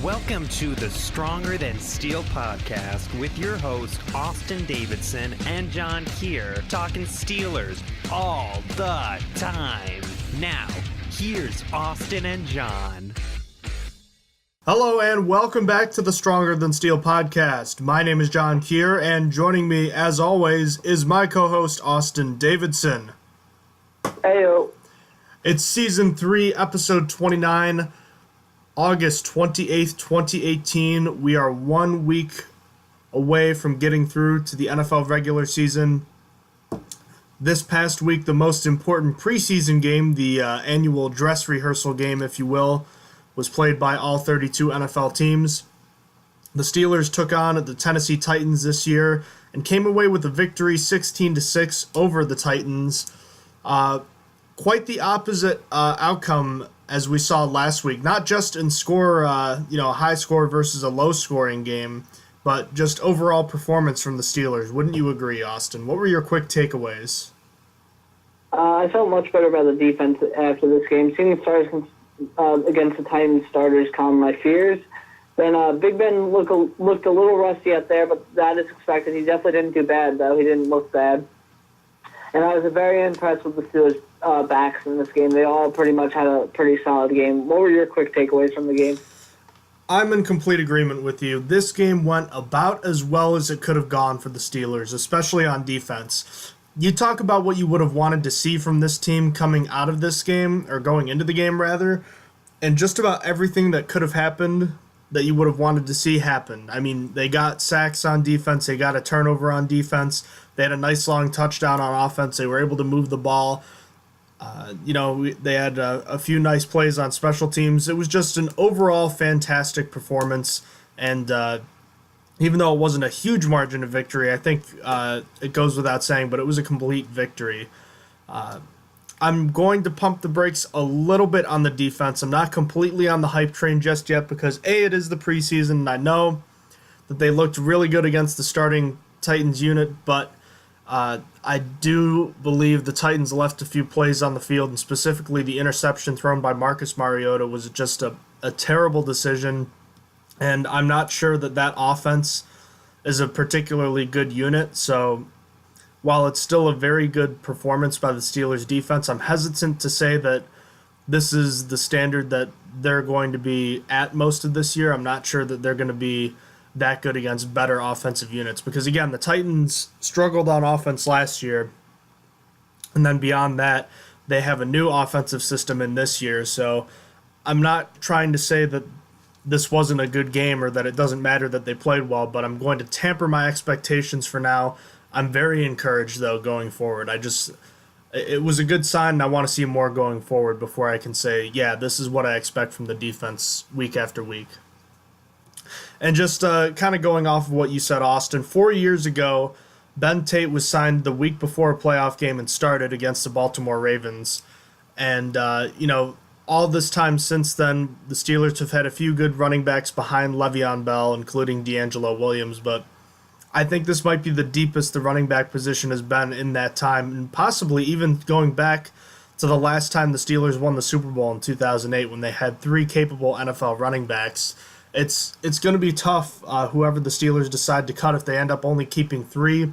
Welcome to the Stronger Than Steel podcast with your host, Austin Davidson and John Keir, talking Steelers all the time. Now, here's Austin and John. Hello and welcome back to the Stronger Than Steel podcast. My name is John Keir, and joining me, as always, is my co-host, Austin Davidson. Heyo. It's Season 3, Episode 29, August 28th, 2018. We are 1 week away from getting through to the NFL regular season. This past week, the most important preseason game, the annual dress rehearsal game, if you will, was played by all 32 NFL teams. The Steelers took on the Tennessee Titans this year and came away with a victory 16-6 over the Titans. Quite the opposite outcome as we saw last week, not just in score, a high score versus a low scoring game, but just overall performance from the Steelers. Wouldn't you agree, Austin? What were your quick takeaways? I felt much better about the defense after this game. Seeing the stars against the Titans starters calmed my fears. Then Big Ben looked a little rusty out there, but that is expected. He definitely didn't do bad, though. He didn't look bad. And I was very impressed with the Steelers' backs in this game. They all pretty much had a pretty solid game. What were your quick takeaways from the game? I'm in complete agreement with you. This game went about as well as it could have gone for the Steelers, especially on defense. You talk about what you would have wanted to see from this team coming out of this game, or going into the game, rather, and just about everything that could have happened that you would have wanted to see happened. I mean, they got sacks on defense, they got a turnover on defense, they had a nice long touchdown on offense, they were able to move the ball. They had a few nice plays on special teams. It was just an overall fantastic performance, and even though it wasn't a huge margin of victory, I think it goes without saying, but it was a complete victory. I'm going to pump the brakes a little bit on the defense. I'm not completely on the hype train just yet because, A, it is the preseason, and I know that they looked really good against the starting Titans unit, but I do believe the Titans left a few plays on the field, and specifically the interception thrown by Marcus Mariota was just a terrible decision, and I'm not sure that offense is a particularly good unit, so while it's still a very good performance by the Steelers defense, I'm hesitant to say that this is the standard that they're going to be at most of this year. I'm not sure that they're going to be that good against better offensive units because, again, the Titans struggled on offense last year, and then beyond that, they have a new offensive system in this year, so I'm not trying to say that this wasn't a good game or that it doesn't matter that they played well, but I'm going to temper my expectations for now. I'm very encouraged, though, going forward. It was a good sign, and I want to see more going forward before I can say, yeah, this is what I expect from the defense week after week. And just kind of going off of what you said, Austin, 4 years ago, Ben Tate was signed the week before a playoff game and started against the Baltimore Ravens. And, all this time since then, the Steelers have had a few good running backs behind Le'Veon Bell, including D'Angelo Williams, but I think this might be the deepest the running back position has been in that time, and possibly even going back to the last time the Steelers won the Super Bowl in 2008 when they had three capable NFL running backs. It's going to be tough, whoever the Steelers decide to cut, if they end up only keeping three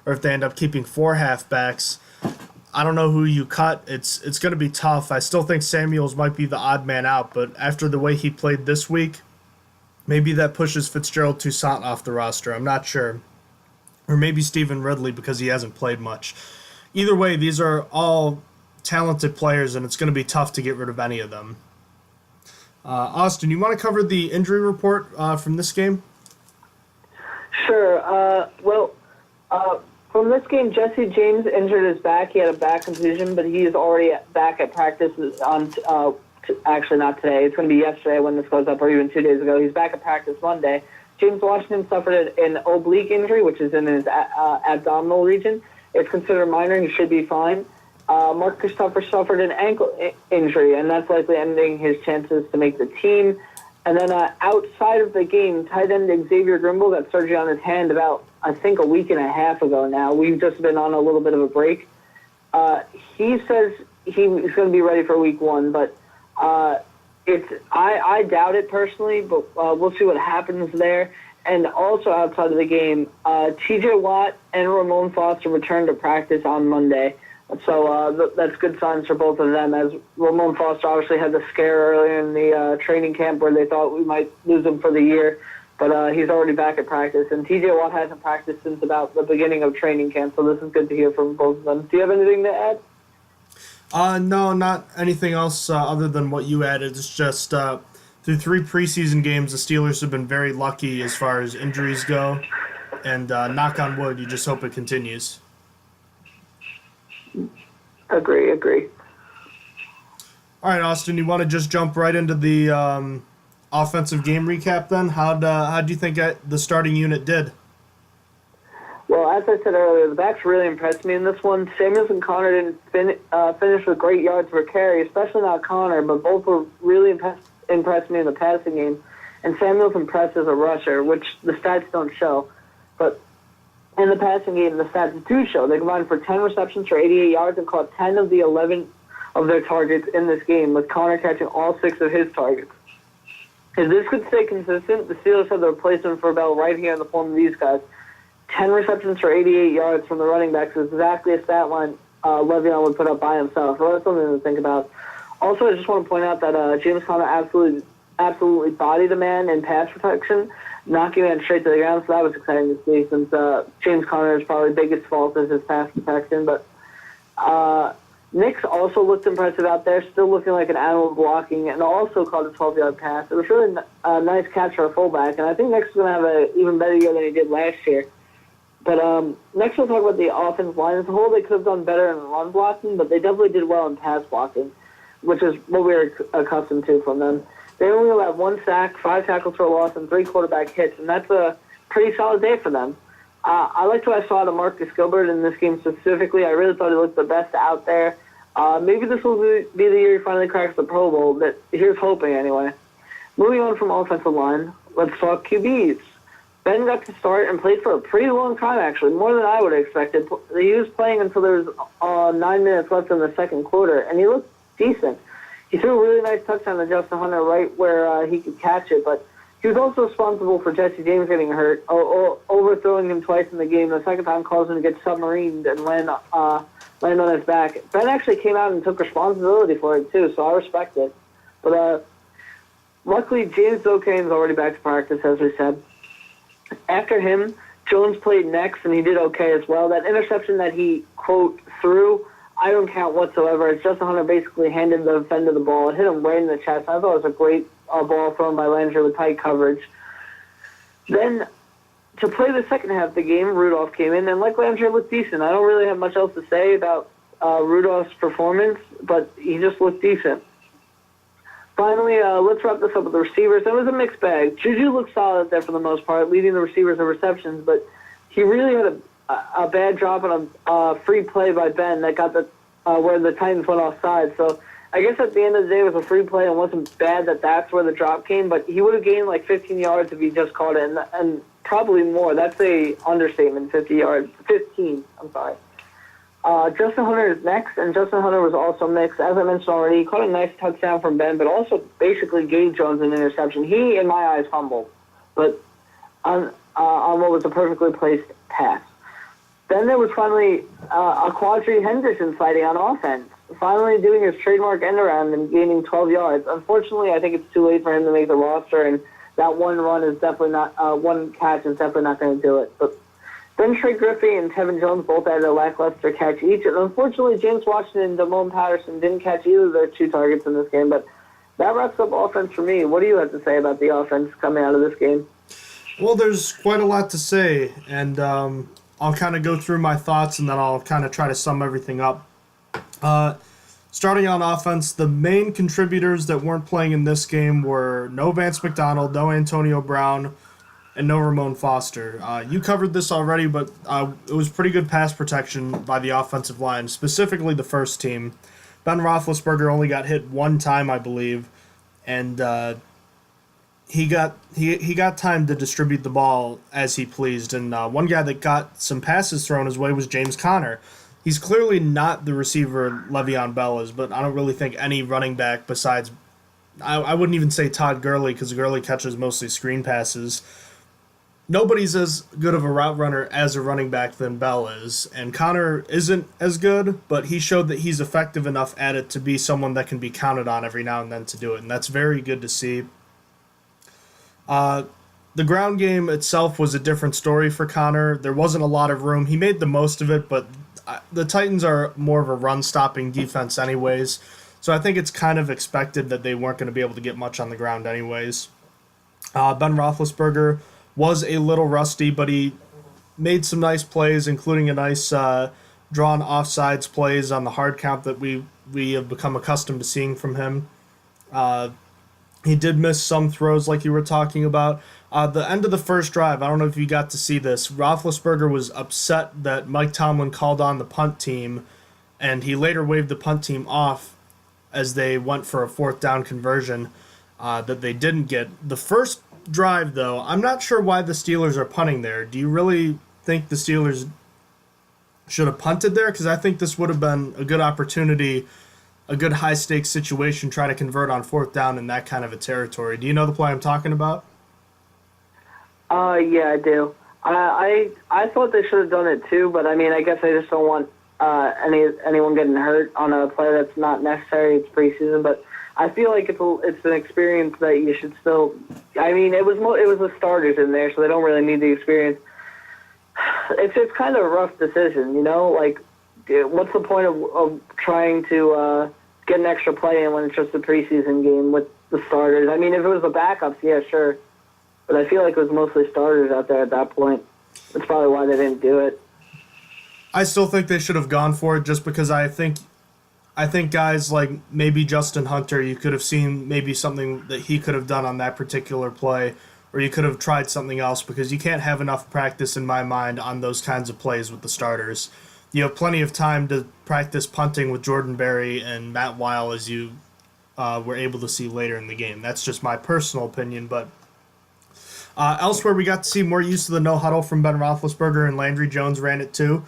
or if they end up keeping four halfbacks. I don't know who you cut. It's going to be tough. I still think Samuels might be the odd man out, but after the way he played this week, maybe that pushes Fitzgerald Toussaint off the roster. I'm not sure. Or maybe Stephen Ridley because he hasn't played much. Either way, these are all talented players, and it's going to be tough to get rid of any of them. Austin, you want to cover the injury report from this game? Sure. From this game, Jesse James injured his back. He had a back contusion, but he is already back at practice on actually not today. It's going to be yesterday when this goes up, or even 2 days ago. He's back at practice Monday. James Washington suffered an oblique injury, which is in his abdominal region. It's considered minor and he should be fine. Marcus Tupper suffered an ankle injury, and that's likely ending his chances to make the team. And then outside of the game, tight end Xavier Grimble got surgery on his hand about, I think, a week and a half ago now. We've just been on a little bit of a break. He says he's going to be ready for week one, but I doubt it personally, but we'll see what happens there. And also outside of the game, T.J. Watt and Ramon Foster returned to practice on Monday. So that's good signs for both of them, as Ramon Foster obviously had the scare earlier in the training camp where they thought we might lose him for the year. But he's already back at practice. And T.J. Watt hasn't practiced since about the beginning of training camp, so this is good to hear from both of them. Do you have anything to add? No, not anything else other than what you added. It's just through 3 preseason games, the Steelers have been very lucky as far as injuries go. And knock on wood, you just hope it continues. Agree. All right, Austin, you want to just jump right into the offensive game recap then? How'd you think the starting unit did? Well, as I said earlier, the backs really impressed me in this one. Samuels and Connor didn't finish with great yards per carry, especially not Connor, but both were really impressed me in the passing game. And Samuels impressed as a rusher, which the stats don't show. But in the passing game, the stats do show. They combined for 10 receptions for 88 yards and caught 10 of the 11 of their targets in this game, with Connor catching all 6 of his targets. If this could stay consistent, the Steelers have the replacement for Bell right here in the form of these guys. 10 receptions for 88 yards from the running backs is exactly a stat line Le'Veon would put up by himself. So that's something to think about. Also, I just want to point out that James Conner absolutely bodied a man in pass protection, knocking him straight to the ground. So that was exciting to see, since James Conner's probably biggest fault is his pass protection. But Nix also looked impressive out there, still looking like an animal blocking, and also caught a 12-yard pass. It was really a nice catch for a fullback, and I think Nix is going to have an even better year than he did last year. But next we'll talk about the offensive line as a whole. They could have done better in run blocking, but they definitely did well in pass blocking, which is what we were accustomed to from them. They only allowed 1 sack, 5 tackles for a loss, and 3 quarterback hits, and that's a pretty solid day for them. I liked what I saw to Marcus Gilbert in this game specifically. I really thought he looked the best out there. Maybe this will be the year he finally cracks the Pro Bowl, but here's hoping anyway. Moving on from offensive line, let's talk QBs. Ben got to start and played for a pretty long time, actually, more than I would have expected. He was playing until there was 9 minutes left in the second quarter, and he looked decent. He threw a really nice touchdown to Justin Hunter right where he could catch it, but he was also responsible for Jesse James getting hurt, overthrowing him twice in the game. The second time caused him to get submarined and land on his back. Ben actually came out and took responsibility for it, too, so I respect it. But luckily, James O'Kane's already back to practice, as we said. After him, Jones played next, and he did okay as well. That interception that he, quote, threw, I don't count whatsoever. It's Justin Hunter basically handed the defender the ball. It hit him right in the chest. I thought it was a great ball thrown by Landry with tight coverage. Then, to play the second half of the game, Rudolph came in, and like Landry looked decent. I don't really have much else to say about Rudolph's performance, but he just looked decent. Finally, let's wrap this up with the receivers. It was a mixed bag. Juju looked solid there for the most part, leading the receivers in receptions, but he really had a bad drop on a free play by Ben that got where the Titans went offside. So I guess at the end of the day, it was a free play and wasn't bad that's where the drop came, but he would have gained like 15 yards if he just caught it, and probably more. That's a understatement, 15, I'm sorry. Justin Hunter is next, and Justin Hunter was also mixed. As I mentioned already, he caught a nice touchdown from Ben, but also basically gave Jones an interception. He, in my eyes, fumbled, but on what was a perfectly placed pass. Then there was finally a Quadri Henderson sighting on offense, finally doing his trademark end-around and gaining 12 yards. Unfortunately, I think it's too late for him to make the roster, and that one catch is definitely not going to do it. But then Trey Griffey and Tevin Jones both had a lackluster catch each, and unfortunately, James Washington and Damone Patterson didn't catch either of their 2 targets in this game. But that wraps up offense for me. What do you have to say about the offense coming out of this game? Well, there's quite a lot to say, and I'll kind of go through my thoughts, and then I'll kind of try to sum everything up. Starting on offense, the main contributors that weren't playing in this game were no Vance McDonald, no Antonio Brown, and no Ramon Foster. You covered this already, but it was pretty good pass protection by the offensive line, specifically the first team. Ben Roethlisberger only got hit 1 time, I believe, and he got time to distribute the ball as he pleased. And one guy that got some passes thrown his way was James Conner. He's clearly not the receiver Le'Veon Bell is, but I don't really think any running back besides I wouldn't even say Todd Gurley because Gurley catches mostly screen passes. Nobody's as good of a route runner as a running back than Bell is, and Connor isn't as good, but he showed that he's effective enough at it to be someone that can be counted on every now and then to do it, and that's very good to see. The ground game itself was a different story for Connor. There wasn't a lot of room. He made the most of it, but the Titans are more of a run-stopping defense anyways, so I think it's kind of expected that they weren't going to be able to get much on the ground anyways. Ben Roethlisberger was a little rusty, but he made some nice plays, including a nice drawn offsides plays on the hard count that we have become accustomed to seeing from him. He did miss some throws like you were talking about. The end of the first drive, I don't know if you got to see this, Roethlisberger was upset that Mike Tomlin called on the punt team, and he later waved the punt team off as they went for a fourth down conversion that they didn't get. The first drive, though, I'm not sure why the Steelers are punting there. Do you really think the Steelers should have punted there? Because I think this would have been a good opportunity, a good high-stakes situation, try to convert on fourth down in that kind of a territory. Do you know the play I'm talking about? Yeah, I do. I thought they should have done it too, but I mean, I guess I just don't want anyone getting hurt on a play that's not necessary. It's preseason, but I feel like it's an experience that you should still. I mean, it was the starters in there, so they don't really need the experience. It's kind of a rough decision, you know. Like, what's the point of trying to get an extra play in when it's just a preseason game with the starters? I mean, if it was the backups, yeah, sure. But I feel like it was mostly starters out there at that point. That's probably why they didn't do it. I still think they should have gone for it just because I think guys like maybe Justin Hunter, you could have seen maybe something that he could have done on that particular play, or you could have tried something else because you can't have enough practice in my mind on those kinds of plays with the starters. You have plenty of time to practice punting with Jordan Berry and Matt Weil as you were able to see later in the game. That's just my personal opinion, but elsewhere, we got to see more use of the no-huddle from Ben Roethlisberger, and Landry Jones ran it too.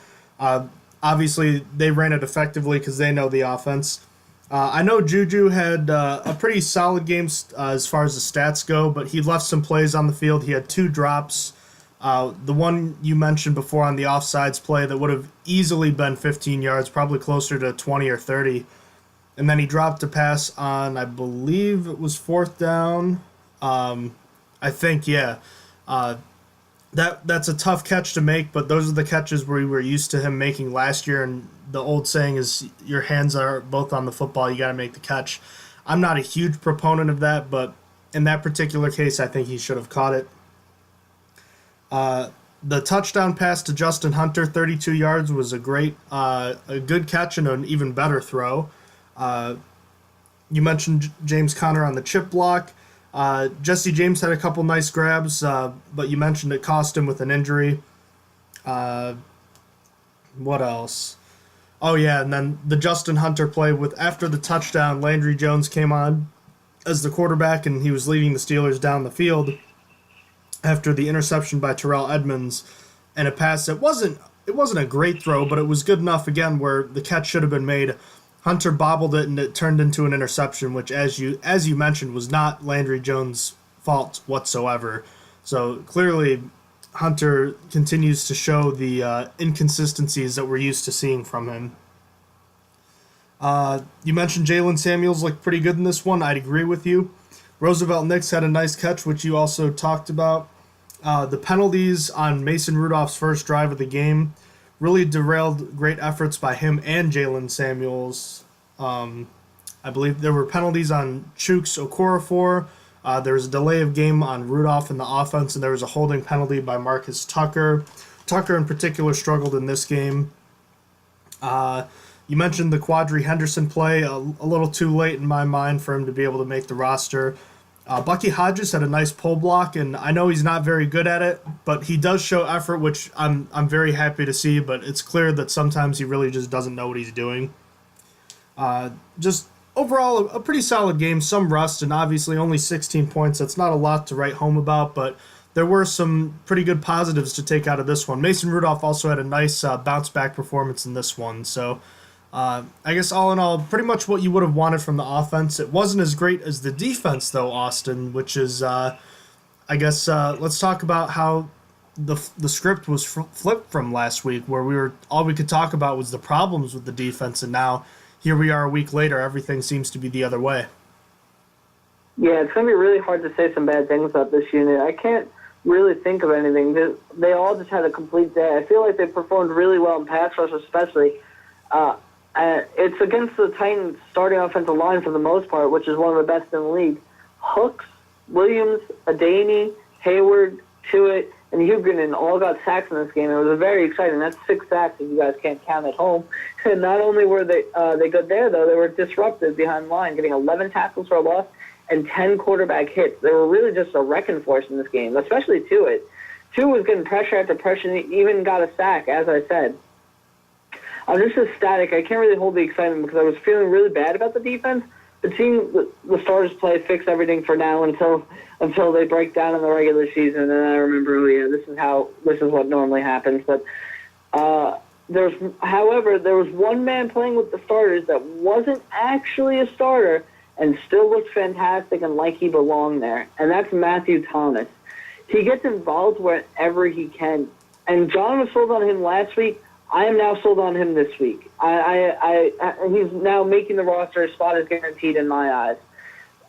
Obviously, they ran it effectively because they know the offense. I know Juju had a pretty solid game as far as the stats go, but he left some plays on the field. He had 2 drops. The one you mentioned before on the offsides play that would have easily been 15 yards, probably closer to 20 or 30. And then he dropped a pass on, I believe it was fourth down. I think, yeah. That's a tough catch to make, but those are the catches we were used to him making last year, and the old saying is your hands are both on the football, you got to make the catch. I'm not a huge proponent of that, but in that particular case, I think he should have caught it. The touchdown pass to Justin Hunter, 32 yards, was a good catch and an even better throw. You mentioned James Conner on the chip block. Jesse James had a couple nice grabs, but you mentioned it cost him with an injury. What else? Oh, yeah, and then the Justin Hunter play after the touchdown, Landry Jones came on as the quarterback, and he was leading the Steelers down the field after the interception by Terrell Edmonds, and a pass that wasn't a great throw, but it was good enough, again, where the catch should have been made. Hunter bobbled it, and it turned into an interception, which, as you mentioned, was not Landry Jones' fault whatsoever. So clearly, Hunter continues to show the inconsistencies that we're used to seeing from him. You mentioned Jalen Samuels looked pretty good in this one. I'd agree with you. Roosevelt Nix had a nice catch, which you also talked about. The penalties on Mason Rudolph's first drive of the game really derailed great efforts by him and Jalen Samuels. I believe there were penalties on Chuks Okorafor. There was a delay of game on Rudolph in the offense, and there was a holding penalty by Marcus Tucker. Tucker in particular struggled in this game. You mentioned the Quadri Henderson play, a little too late in my mind for him to be able to make the roster. Bucky Hodges had a nice pull block, and I know he's not very good at it, but he does show effort, which I'm very happy to see, but it's clear that sometimes he really just doesn't know what he's doing. Just overall, a pretty solid game, some rust, and obviously only 16 points. That's not a lot to write home about, but there were some pretty good positives to take out of this one. Mason Rudolph also had a nice bounce-back performance in this one, so I guess all in all, pretty much what you would have wanted from the offense. It wasn't as great as the defense, though, Austin, which is, let's talk about how the script was flipped from last week, where all we could talk about was the problems with the defense, and now here we are a week later, everything seems to be the other way. Yeah, it's going to be really hard to say some bad things about this unit. I can't really think of anything. They all just had a complete day. I feel like they performed really well in pass rush, especially. It's against the Titans' starting offensive line for the most part, which is one of the best in the league. Hooks, Williams, Adaney, Hayward, Tuitt, and Huguenin all got sacks in this game. It was very exciting. That's 6 sacks if you guys can't count at home. And not only were they good there, though, they were disruptive behind the line, getting 11 tackles for a loss and 10 quarterback hits. They were really just a wrecking force in this game, especially Tuitt. Tuitt was getting pressure after pressure and he even got a sack, as I said. I'm just ecstatic. I can't really hold the excitement because I was feeling really bad about the defense. But seeing the starters play fix everything for now until they break down in the regular season, and then I remember, this is what normally happens. But there was one man playing with the starters that wasn't actually a starter and still looked fantastic and like he belonged there, and that's Matthew Thomas. He gets involved wherever he can, and John was sold on him last week. I am now sold on him this week. He's now making the roster. His spot is guaranteed in my eyes.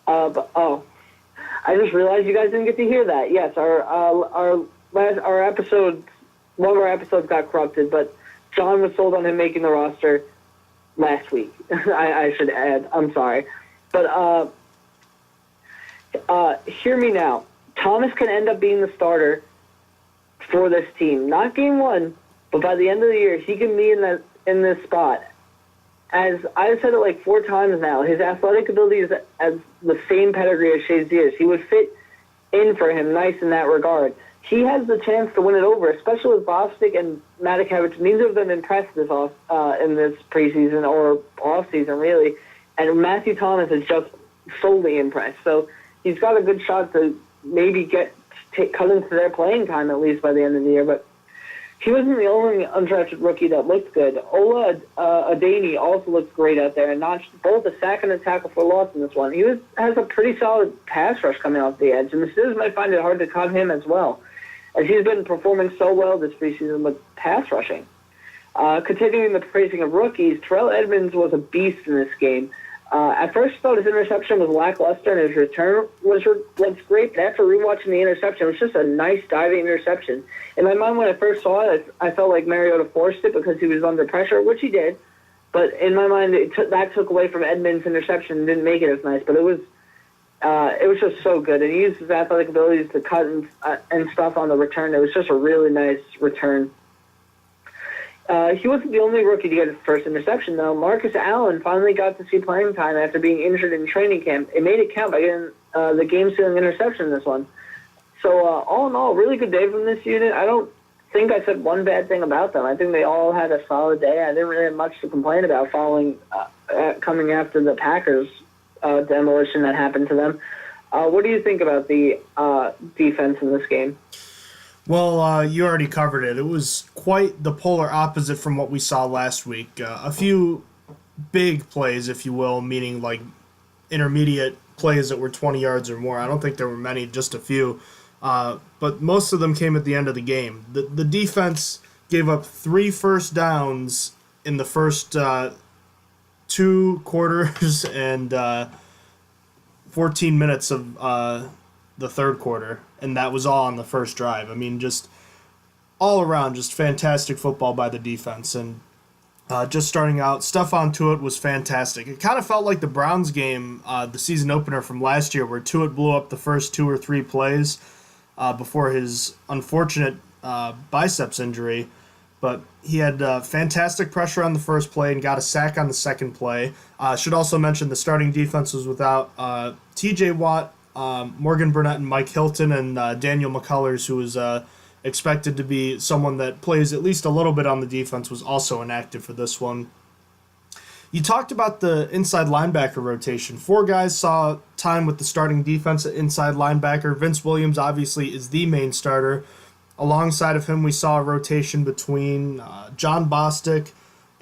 I just realized you guys didn't get to hear that. Yes, our episode, one of our episodes got corrupted, but John was sold on him making the roster last week. I should add. I'm sorry. But hear me now. Thomas can end up being the starter for this team. Not game one, but by the end of the year, he can be in this spot. As I've said it like 4 times now, his athletic ability is as the same pedigree as Shazier's. He would fit in for him nice in that regard. He has the chance to win it over, especially with Bostic and Matakevich. Neither of them impressed in this preseason or offseason, really. And Matthew Thomas is just solely impressed. So he's got a good shot to maybe cut into their playing time at least by the end of the year. But he wasn't the only undrafted rookie that looked good. Ola Adaney also looks great out there and notched both a sack and a tackle for loss in this one. He has a pretty solid pass rush coming off the edge, and the Steelers might find it hard to cut him as well, as he's been performing so well this preseason with pass rushing. Continuing the praising of rookies, Terrell Edmonds was a beast in this game. At first, I thought his interception was lackluster, and his return was great. But after rewatching the interception, it was just a nice diving interception. In my mind, when I first saw it, I felt like Mariota forced it because he was under pressure, which he did. But in my mind, that took away from Edmonds' interception and didn't make it as nice. But it was just so good. And he used his athletic abilities to cut and stuff on the return. It was just a really nice return. He wasn't the only rookie to get his first interception, though. Marcus Allen finally got to see playing time after being injured in training camp. It made it count by getting the game-sealing interception in this one. So, all in all, really good day from this unit. I don't think I said one bad thing about them. I think they all had a solid day. I didn't really have much to complain about coming after the Packers demolition that happened to them. What do you think about the defense in this game? Well, you already covered it. It was quite the polar opposite from what we saw last week. A few big plays, if you will, meaning like intermediate plays that were 20 yards or more. I don't think there were many, just a few. But most of them came at the end of the game. The defense gave up 3 first downs in the first 2 quarters and 14 minutes of the third quarter, and that was all on the first drive. I mean, just all around, just fantastic football by the defense. And just starting out, Stephon Tuitt was fantastic. It kind of felt like the Browns game, the season opener from last year, where Tuitt blew up the first 2 or 3 plays before his unfortunate biceps injury. But he had fantastic pressure on the first play and got a sack on the second play. Should also mention the starting defense was without T.J. Watt, Morgan Burnett, and Mike Hilton, and Daniel McCullers, who was expected to be someone that plays at least a little bit on the defense, was also inactive for this one. You talked about the inside linebacker rotation. 4 guys saw time with the starting defense at inside linebacker. Vince Williams obviously is the main starter. Alongside of him, we saw a rotation between John Bostic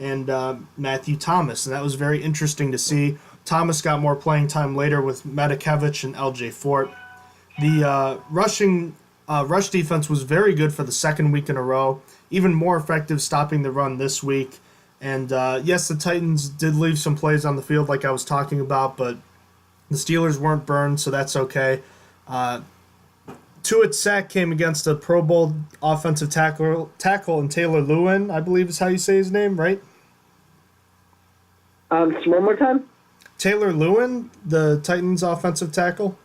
and Matthew Thomas, and that was very interesting to see. Thomas got more playing time later with Medikevich and L.J. Fort. The rush defense was very good for the second week in a row, even more effective stopping the run this week. And yes, the Titans did leave some plays on the field like I was talking about, but the Steelers weren't burned, so that's okay. Tuitt's sack came against a Pro Bowl offensive tackle and Taylor Lewin, I believe is how you say his name, right? Just one more time? Taylor Lewin, the Titans offensive tackle?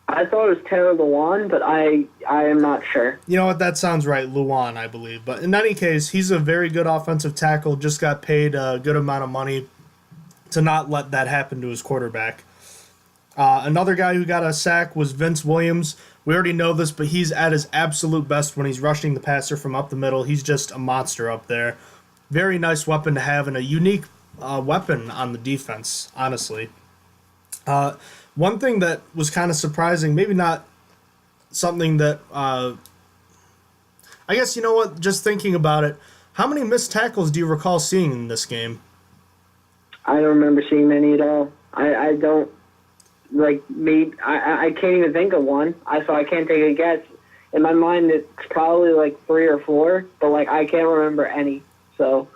I thought it was Taylor Lewan, but I am not sure. You know what? That sounds right. Luan, I believe. But in any case, he's a very good offensive tackle. Just got paid a good amount of money to not let that happen to his quarterback. Another guy who got a sack was Vince Williams. We already know this, but he's at his absolute best when he's rushing the passer from up the middle. He's just a monster up there. Very nice weapon to have and a unique weapon on the defense, honestly. One thing that was kind of surprising, maybe not something that, I guess, you know what, just thinking about it, how many missed tackles do you recall seeing in this game? I don't remember seeing many at all. I don't, I can't even think of one, so I can't take a guess. In my mind, it's probably like 3 or 4, but I can't remember any, so.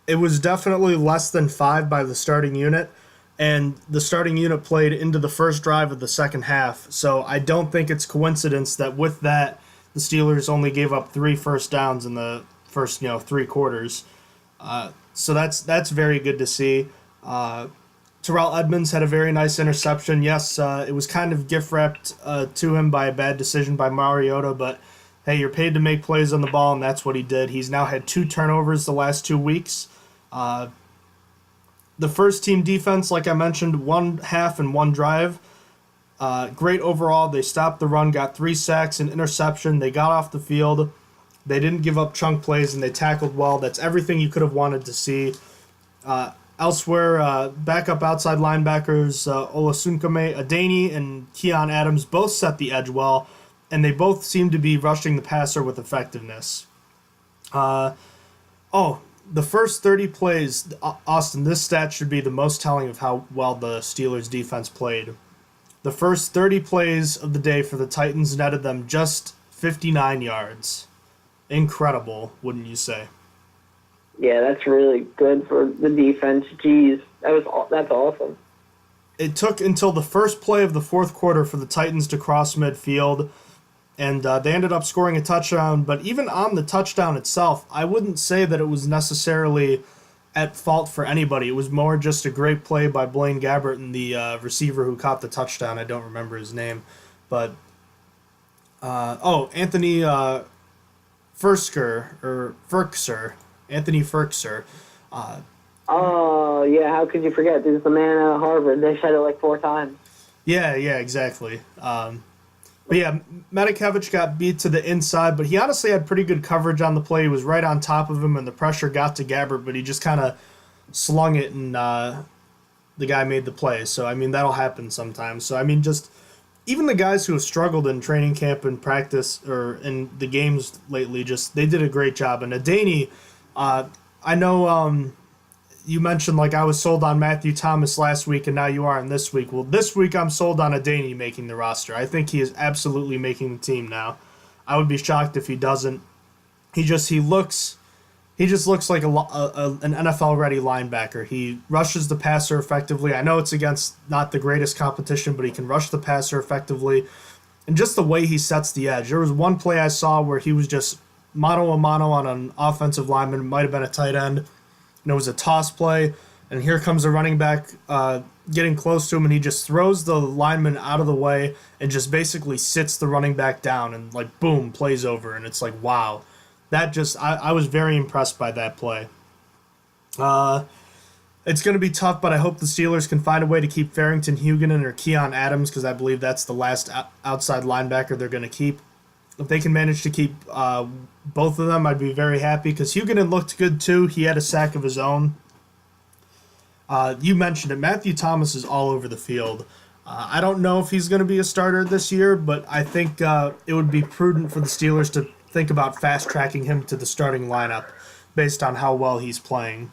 It was definitely less than 5 by the starting unit. And the starting unit played into the first drive of the second half. So I don't think it's coincidence that with that, the Steelers only gave up 3 first downs in the first 3 quarters. So that's very good to see. Terrell Edmonds had a very nice interception. Yes, it was kind of gift-wrapped to him by a bad decision by Mariota, but hey, you're paid to make plays on the ball, and that's what he did. He's now had 2 turnovers the last 2 weeks. The first team defense, like I mentioned, 1 half and 1 drive. Great overall. They stopped the run, got 3 sacks, an interception. They got off the field. They didn't give up chunk plays, and they tackled well. That's everything you could have wanted to see. Elsewhere, backup outside linebackers Olasunkame Adeni and Keon Adams both set the edge well, and they both seem to be rushing the passer with effectiveness. The first 30 plays, Austin, this stat should be the most telling of how well the Steelers' defense played. The first 30 plays of the day for the Titans netted them just 59 yards. Incredible, wouldn't you say? Yeah, that's really good for the defense. Jeez, that's awesome. It took until the first play of the fourth quarter for the Titans to cross midfield, and they ended up scoring a touchdown. But even on the touchdown itself, I wouldn't say that it was necessarily at fault for anybody. It was more just a great play by Blaine Gabbert and the receiver who caught the touchdown. I don't remember his name. But, Anthony Ferkser. Anthony Ferkser. Oh, yeah, how could you forget? This is the man out of Harvard. They said it 4 times. Yeah, exactly. But yeah, Medikevich got beat to the inside, but he honestly had pretty good coverage on the play. He was right on top of him, and the pressure got to Gabbert, but he just kind of slung it, and the guy made the play. So, that'll happen sometimes. So, just even the guys who have struggled in training camp and practice or in the games lately, they did a great job. And Adeni, I know you mentioned I was sold on Matthew Thomas last week and now you are in this week. Well, this week I'm sold on Adeni making the roster. I think he is absolutely making the team now. I would be shocked if he doesn't. He just looks like an NFL ready linebacker. He rushes the passer effectively. I know it's against not the greatest competition, but he can rush the passer effectively. And just the way he sets the edge. There was one play I saw where he was just mano-a-mano on an offensive lineman. It might have been a tight end. And it was a toss play, and here comes a running back getting close to him, and he just throws the lineman out of the way and just basically sits the running back down and, boom, plays over. And it's wow. That I was very impressed by that play. It's going to be tough, but I hope the Steelers can find a way to keep Farrington Huguenin or Keon Adams, because I believe that's the last outside linebacker they're going to keep. If they can manage to keep both of them, I'd be very happy, because Huguenin looked good too. He had a sack of his own. You mentioned it. Matthew Thomas is all over the field. I don't know if he's going to be a starter this year, but I think it would be prudent for the Steelers to think about fast-tracking him to the starting lineup. based on how well he's playing.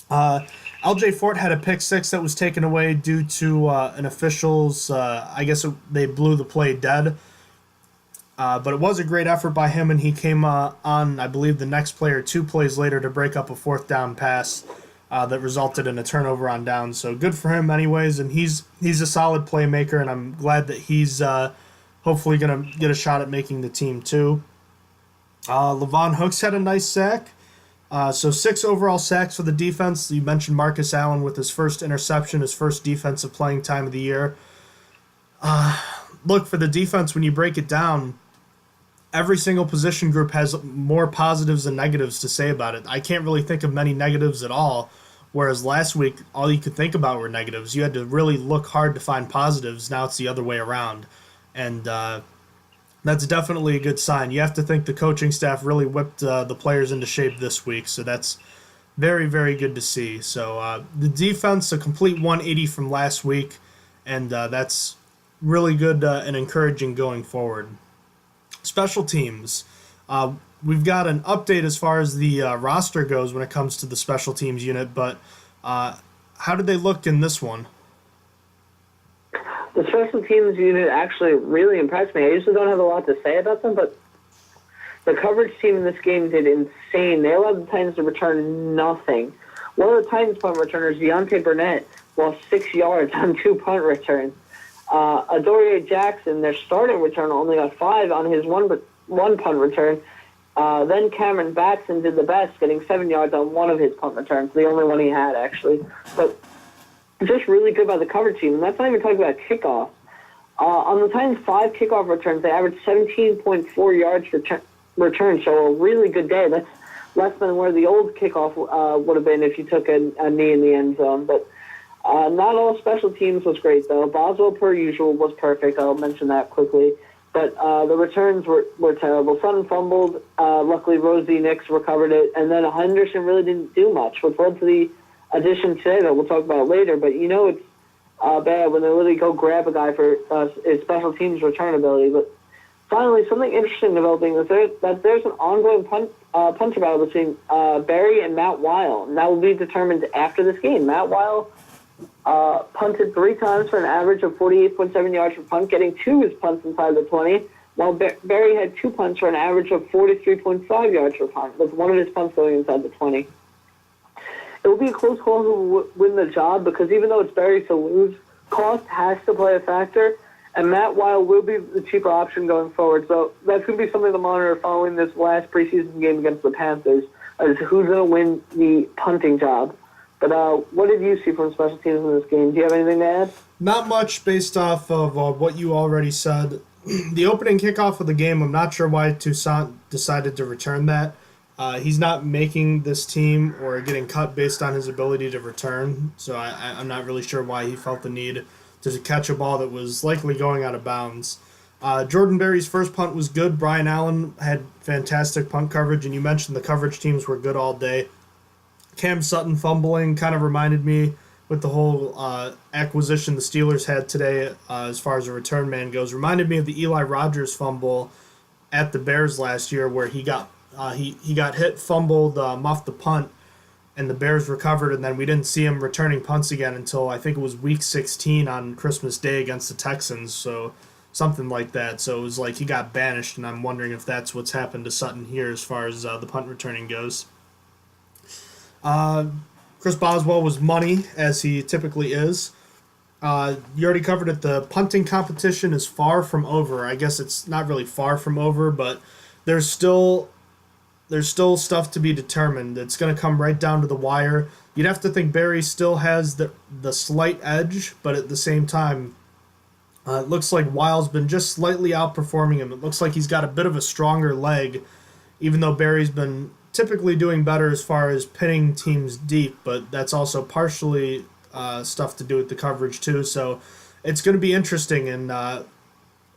LJ Fort had a pick six that was taken away due to an official's, they blew the play dead. But it was a great effort by him, and he came on, I believe, the next play or 2 plays later to break up a 4th down pass that resulted in a turnover on downs. So good for him anyways, and he's a solid playmaker, and I'm glad that he's hopefully going to get a shot at making the team too. Levon Hooks had a nice sack. So 6 overall sacks for the defense. You mentioned Marcus Allen with his first interception, his first defensive playing time of the year. Look, for the defense, when you break it down, every single position group has more positives than negatives to say about it. I can't really think of many negatives at all, whereas last week, all you could think about were negatives. You had to really look hard to find positives. Now it's the other way around. And that's definitely a good sign. You have to think the coaching staff really whipped the players into shape this week, so that's very, very good to see. So the defense, a complete 180 from last week, and that's really good and encouraging going forward. Special teams. We've got an update as far as the roster goes when it comes to the special teams unit, but how did they look in this one? The special teams unit actually really impressed me. I usually don't have a lot to say about them, but the coverage team in this game did insane. They allowed the Titans to return nothing. One of the Titans punt returners, Deontay Burnett, lost 6 yards on 2 punt returns. Adoree Jackson, their starting returner, only got 5 on his one punt return. Then Cameron Batson did the best, getting 7 yards on 1 of his punt returns, the only one he had, actually. But just really good by the coverage team. And that's not even talking about kickoff. On the Titans' 5 kickoff returns, they averaged 17.4 yards per return, so a really good day. That's less than where the old kickoff would have been if you took a knee in the end zone. But not all special teams was great, though. Boswell, per usual, was perfect. I'll mention that quickly. But the returns were terrible. Sutton fumbled. Luckily, Rosie Nix recovered it. And then Henderson really didn't do much, which led to the addition today that we'll talk about later. But you know it's bad when they literally go grab a guy for his special teams return ability. But finally, something interesting developing is that there's an ongoing punter battle between Barry and Matt Weil. And that will be determined after this game. Matt Weil punted 3 times for an average of 48.7 yards per punt, getting 2 of his punts inside the 20, while Barry had 2 punts for an average of 43.5 yards per punt, with 1 of his punts going inside the 20. It will be a close call who will win the job, because even though it's Barry to lose, cost has to play a factor, and Matt Weil will be the cheaper option going forward. So that's going to be something to monitor following this last preseason game against the Panthers, as who's going to win the punting job. But what did you see from special teams in this game? Do you have anything to add? Not much based off of what you already said. The opening kickoff of the game, I'm not sure why Toussaint decided to return that. He's not making this team or getting cut based on his ability to return, so I'm not really sure why he felt the need to catch a ball that was likely going out of bounds. Jordan Berry's first punt was good. Brian Allen had fantastic punt coverage, and you mentioned the coverage teams were good all day. Cam Sutton fumbling kind of reminded me with the whole acquisition the Steelers had today as far as a return man goes. Reminded me of the Eli Rogers fumble at the Bears last year where he got hit, fumbled, muffed the punt, and the Bears recovered, and then we didn't see him returning punts again until I think it was week 16 on Christmas Day against the Texans, so something like that. So it was like he got banished, and I'm wondering if that's what's happened to Sutton here as far as the punt returning goes. Chris Boswell was money, as he typically is. You already covered it. The punting competition is far from over. I guess it's not really far from over, but there's still stuff to be determined. It's going to come right down to the wire. You'd have to think Barry still has the slight edge, but at the same time, it looks like Weil's been just slightly outperforming him. It looks like he's got a bit of a stronger leg, even though Barry's been typically doing better as far as pinning teams deep, but that's also partially stuff to do with the coverage too. So it's going to be interesting, and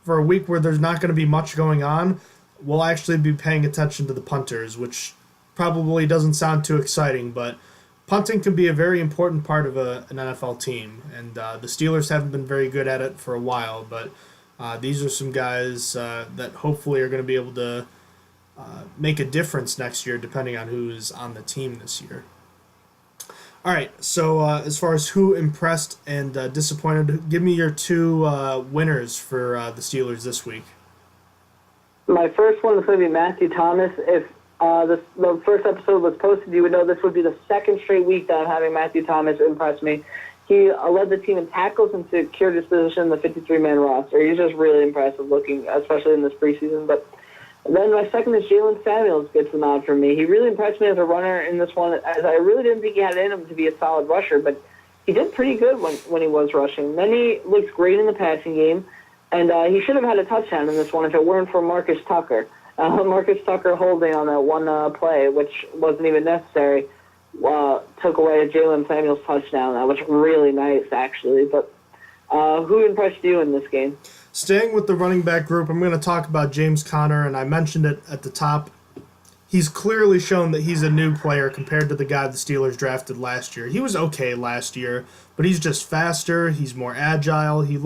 for a week where there's not going to be much going on, we'll actually be paying attention to the punters, which probably doesn't sound too exciting, but punting can be a very important part of an NFL team, and the Steelers haven't been very good at it for a while, but these are some guys that hopefully are going to be able to make a difference next year, depending on who's on the team this year. All right, so as far as who impressed and disappointed, give me your two winners for the Steelers this week. My first one is going to be Matthew Thomas. If the first episode was posted, you would know this would be the second straight week that I'm having Matthew Thomas impress me. He led the team in tackles and secured his position in the 53-man roster. He's just really impressive looking, especially in this preseason. But then my second is Jalen Samuels gets the nod from me. He really impressed me as a runner in this one, as I really didn't think he had it in him to be a solid rusher, but he did pretty good when he was rushing. Then he looked great in the passing game, and he should have had a touchdown in this one if it weren't for Marcus Tucker. Marcus Tucker holding on that one play, which wasn't even necessary, took away Jalen Samuels' touchdown. That was really nice, actually. But who impressed you in this game? Staying with the running back group, I'm going to talk about James Conner, and I mentioned it at the top. He's clearly shown that he's a new player compared to the guy the Steelers drafted last year. He was okay last year, but he's just faster, he's more agile, he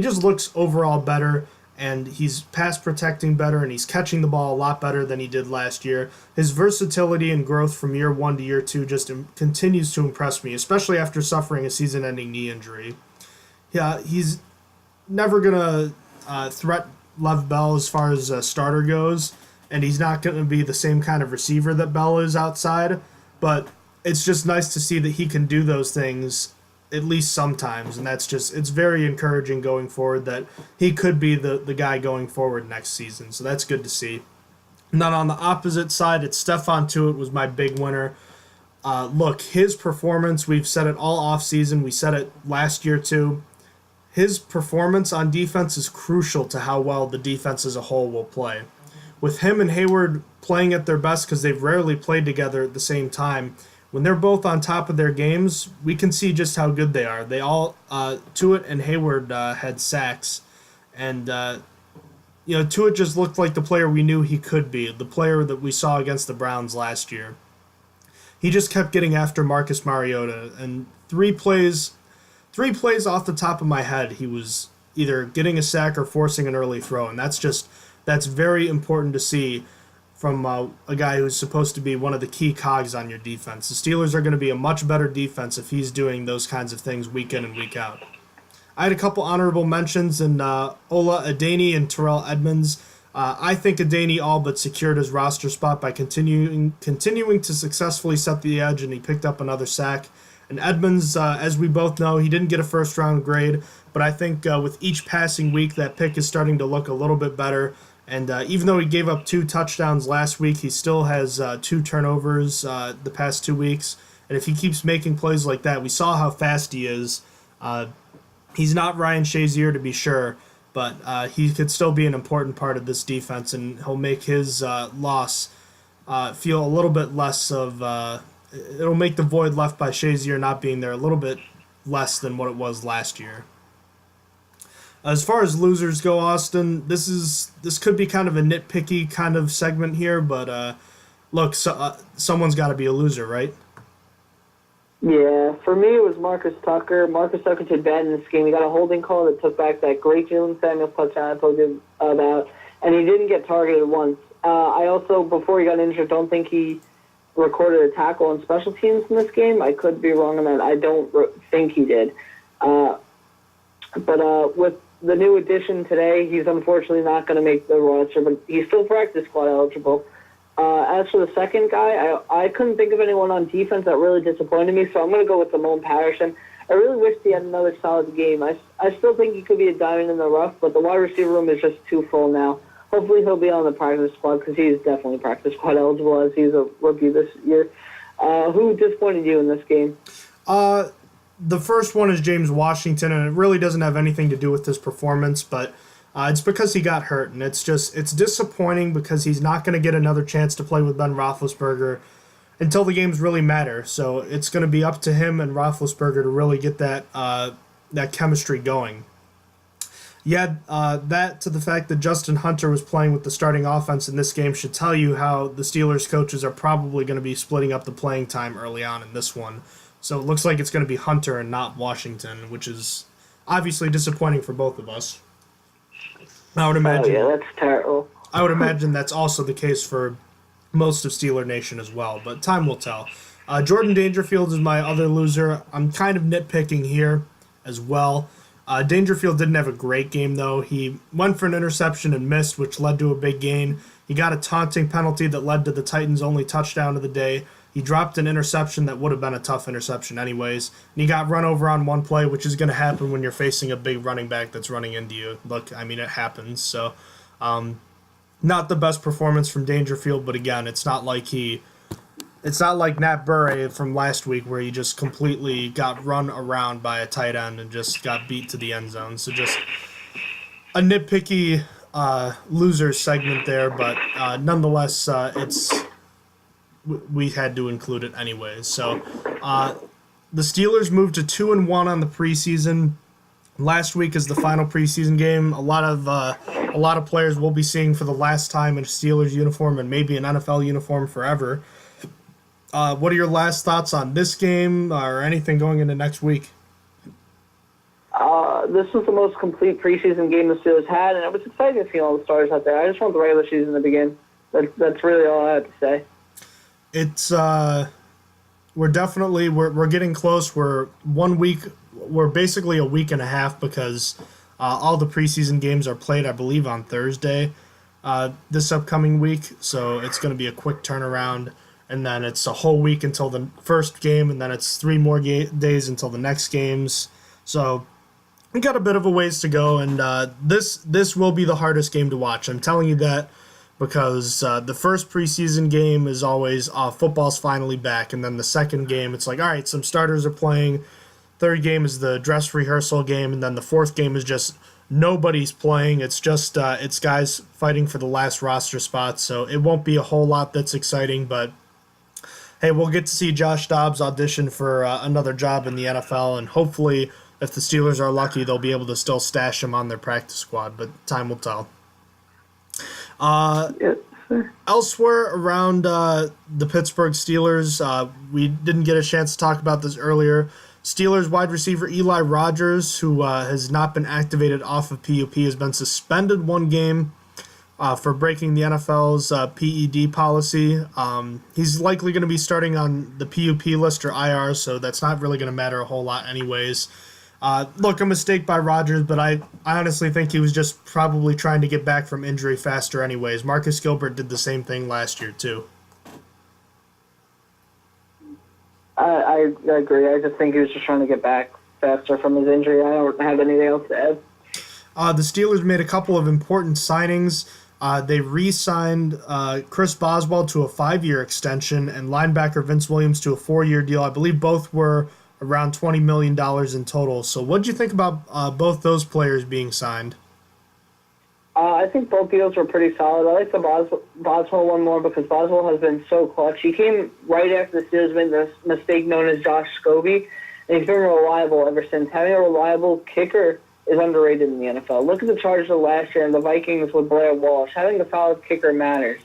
just looks overall better, and he's pass protecting better, and he's catching the ball a lot better than he did last year. His versatility and growth from year 1 to year 2 just continues to impress me, especially after suffering a season-ending knee injury. Yeah, he's never going to threat Lev Bell as far as a starter goes, and he's not going to be the same kind of receiver that Bell is outside, but it's just nice to see that he can do those things at least sometimes, and it's very encouraging going forward that he could be the guy going forward next season, so that's good to see. And then on the opposite side, it's Stephon Tuitt was my big winner. Look, his performance, we've said it all offseason, we said it last year too. His performance on defense is crucial to how well the defense as a whole will play. With him and Hayward playing at their best, because they've rarely played together at the same time, when they're both on top of their games, we can see just how good they are. They all, Tuitt and Hayward had sacks, and Tuitt just looked like the player we knew he could be, the player that we saw against the Browns last year. He just kept getting after Marcus Mariota, and three plays off the top of my head, he was either getting a sack or forcing an early throw, and that's very important to see from a guy who's supposed to be one of the key cogs on your defense. The Steelers are going to be a much better defense if he's doing those kinds of things week in and week out. I had a couple honorable mentions in Ola Adeni and Terrell Edmunds. I think Adeni all but secured his roster spot by continuing to successfully set the edge, and he picked up another sack. And Edmunds, as we both know, he didn't get a first-round grade, but I think with each passing week, that pick is starting to look a little bit better. And even though he gave up 2 touchdowns last week, he still has 2 turnovers the past 2 weeks. And if he keeps making plays like that, we saw how fast he is. He's not Ryan Shazier to be sure, but he could still be an important part of this defense, and he'll make his loss feel a little bit less of... it'll make the void left by Shazier not being there a little bit less than what it was last year. As far as losers go, Austin, this could be kind of a nitpicky kind of segment here, but look, someone's got to be a loser, right? Yeah, for me it was Marcus Tucker. Marcus Tucker did bad in this game. He got a holding call that took back that great Jalen Samuels touchdown I told you about, and he didn't get targeted once. I also, before he got injured, don't think he recorded a tackle on special teams in this game. I could be wrong on that. I don't think he did. But with the new addition today, he's unfortunately not going to make the roster, but he's still practice squad eligible. As for the second guy, I couldn't think of anyone on defense that really disappointed me, so I'm going to go with Damone Patterson. I really wish he had another solid game. I still think he could be a diamond in the rough, but the wide receiver room is just too full now. Hopefully he'll be on the practice squad because he's definitely practice squad eligible as he's a rookie this year. Who disappointed you in this game? The first one is James Washington, and it really doesn't have anything to do with his performance, but it's because he got hurt, and it's disappointing because he's not going to get another chance to play with Ben Roethlisberger until the games really matter. So it's going to be up to him and Roethlisberger to really get that chemistry going. Yeah, that to the fact that Justin Hunter was playing with the starting offense in this game should tell you how the Steelers coaches are probably going to be splitting up the playing time early on in this one. So it looks like it's going to be Hunter and not Washington, which is obviously disappointing for both of us. I would imagine. Oh, yeah, that's terrible. I would imagine that's also the case for most of Steeler Nation as well, but time will tell. Jordan Dangerfield is my other loser. I'm kind of nitpicking here as well. Dangerfield didn't have a great game, though. He went for an interception and missed, which led to a big gain. He got a taunting penalty that led to the Titans' only touchdown of the day. He dropped an interception that would have been a tough interception anyways. And he got run over on one play, which is going to happen when you're facing a big running back that's running into you. Look, I mean, it happens. So, not the best performance from Dangerfield, but again, it's not like Nat Burray from last week where he just completely got run around by a tight end and just got beat to the end zone. So just a nitpicky loser segment there, but nonetheless, we had to include it anyways. So the Steelers moved to 2-1 on the preseason. Last week is the final preseason game. A lot of players we'll be seeing for the last time in a Steelers uniform and maybe an NFL uniform forever. What are your last thoughts on this game or anything going into next week? This was the most complete preseason game the Steelers had, and it was exciting to see all the stars out there. I just want the regular season to begin. That's really all I have to say. It's we're getting close. We're basically a week and a half because all the preseason games are played, I believe, on Thursday this upcoming week. So it's going to be a quick turnaround. And then it's a whole week until the first game, and then it's 3 more days until the next games. So we got a bit of a ways to go, and this will be the hardest game to watch. I'm telling you that because the first preseason game is always football's finally back, and then the second game, it's like, all right, some starters are playing. Third game is the dress rehearsal game, and then the fourth game is just nobody's playing. It's just it's guys fighting for the last roster spot, so it won't be a whole lot that's exciting, but hey, we'll get to see Josh Dobbs audition for another job in the NFL, and hopefully, if the Steelers are lucky, they'll be able to still stash him on their practice squad, but time will tell. Elsewhere around the Pittsburgh Steelers, we didn't get a chance to talk about this earlier. Steelers wide receiver Eli Rogers, who has not been activated off of PUP, has been suspended 1 game for breaking the NFL's PED policy. He's likely going to be starting on the PUP list or IR, so that's not really going to matter a whole lot anyways. Look, a mistake by Rodgers, but I honestly think he was just probably trying to get back from injury faster anyways. Marcus Gilbert did the same thing last year, too. I agree. I just think he was just trying to get back faster from his injury. I don't have anything else to add. The Steelers made a couple of important signings. They re-signed Chris Boswell to a 5-year extension and linebacker Vince Williams to a 4-year deal. I believe both were around $20 million in total. So what did you think about both those players being signed? I think both deals were pretty solid. I like the Boswell one more because Boswell has been so clutch. He came right after the Steelers made the mistake known as Josh Scobie, and he's been reliable ever since. Having a reliable kicker is underrated in the NFL. Look at the Chargers of last year and the Vikings with Blair Walsh. Having a solid kicker matters.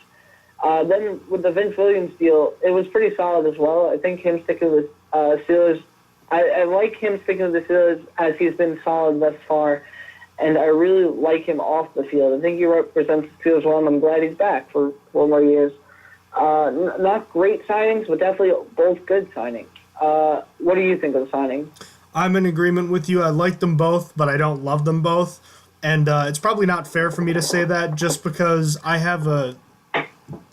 Then with the Vince Williams deal, it was pretty solid as well. I think him sticking with Steelers, I like him sticking with the Steelers as he's been solid thus far, and I really like him off the field. I think he represents the Steelers well, and I'm glad he's back for 4 more years. Not great signings, but definitely both good signings. What do you think of the signing? I'm in agreement with you. I like them both, but I don't love them both. And it's probably not fair for me to say that just because I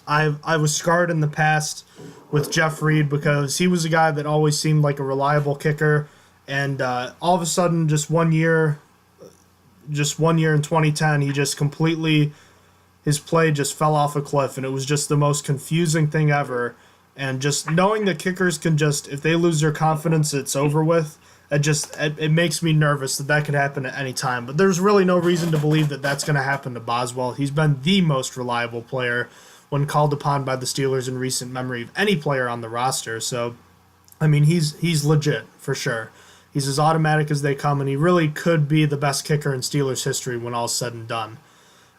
was scarred in the past with Jeff Reed because he was a guy that always seemed like a reliable kicker. And all of a sudden, just one year in 2010, he just completely, his play just fell off a cliff. And it was just the most confusing thing ever. And just knowing that kickers can just, if they lose their confidence, it's over with. It makes me nervous that could happen at any time. But there's really no reason to believe that that's going to happen to Boswell. He's been the most reliable player when called upon by the Steelers in recent memory of any player on the roster. So, I mean, he's legit for sure. He's as automatic as they come, and he really could be the best kicker in Steelers history when all's said and done.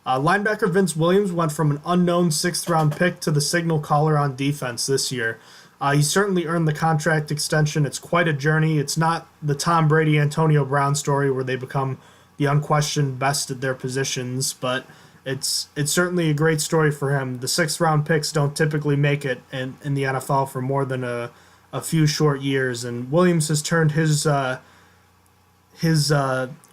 Linebacker Vince Williams went from an unknown 6th-round pick to the signal caller on defense this year. He certainly earned the contract extension. It's quite a journey. It's not the Tom Brady, Antonio Brown story where they become the unquestioned best at their positions, but it's certainly a great story for him. The 6th-round picks don't typically make it in the NFL for more than a few short years, and Williams has turned his